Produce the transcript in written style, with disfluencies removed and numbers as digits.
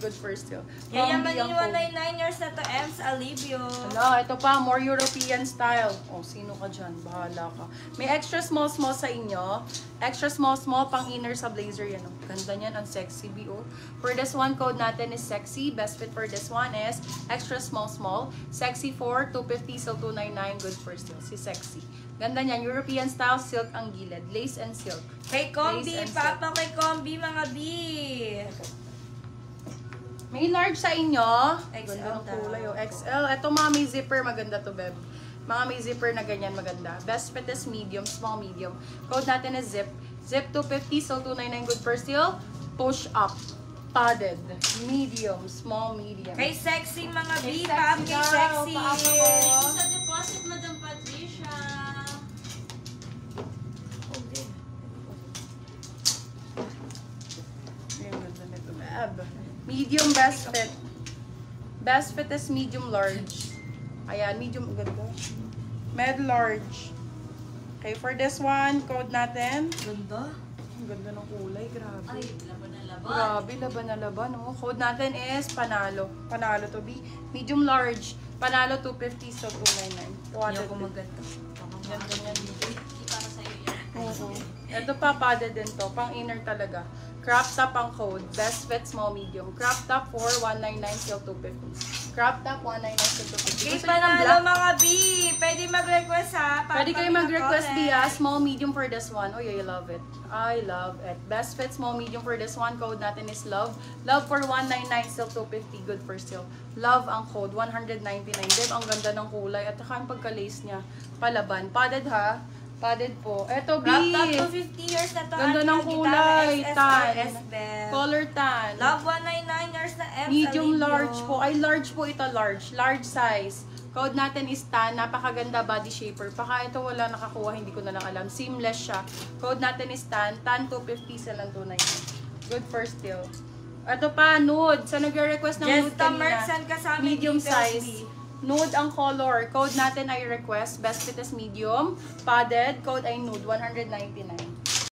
Good for still. Yayamanin 199 years na to, Ems Alivio. Hala, ito pa, more European style. Oh, sino ka dyan? Bahala ka. May extra small sa inyo. Extra small pang inner sa blazer yan. Oh. Ganda niyan, ang sexy, BO. For this one, code natin is sexy. Best fit for this one is extra small. Sexy for 250, so 299. Good for still. Si sexy. Ganda niyan, European style, silk ang gilid. Lace and silk. Kay Combi, papa kay Combi, mga B. May large sa inyo. XL Ganda ng kulay, oh. XL. Ito mga may zipper, maganda to, beb. Mga may zipper na ganyan, maganda. Best fit is medium, small, medium. Code natin is zip. Zip 250, so 299. Good for still. Push up. Padded. Medium, small, medium. Kay sexy, mga B. Pam, kay sexy. Sa deposit, Madam Patricia. Medium best fit. Best fit is medium large. Ayan, medium ganda. Med large. Okay, for this one, code natin. Ganda. Ang ganda ng kulay, grabe. Ay, laban na laban. Grabe, laban na laban, oh. Code natin is panalo. Panalo to be medium large. Panalo 250, so 299. Hindi ako maganda. Ganda niyan. Hindi para sa'yo yan. Oo. Ito pa, padded din to. Pang inner talaga. Crop top ang code. Best fit, small, medium. Crop top for 199 till 250. Crop top 199 till 250. Kay Gusto niyo ng panalo, black? mga B. Pwede mag-request, ha? Pwede kayo mag-request diya. Small, medium for this one. Oh, yeah, I love it. I love it. Best fit, small, medium for this one. Code natin is love. Love for 199 till 250. Good for still. Love ang code. 199. Dib, ang ganda ng kulay. At saka ang pagka-lace niya. Palaban. Padded, ha? Padded po. Eto, B. Crop top 250 years na to. Ganda ng kulay. Tan. Color tan. Love 199 years na Ems Medium Alivio. large po. Ay, large po ito. Large. Large size. Code natin is tan. Napakaganda body shaper. Baka ito wala nakakuha. Hindi ko na lang alam. Seamless siya. Code natin is tan. Tan 250 sa lang 299. Good for still. Ito pa, nude. Sa nag-request ng nude Jesta kanina. Merksan ka sa amin. Medium details, size. B. Nude ang color. Code natin ay request. Best fit is medium. Padded. Code ay nude. 199.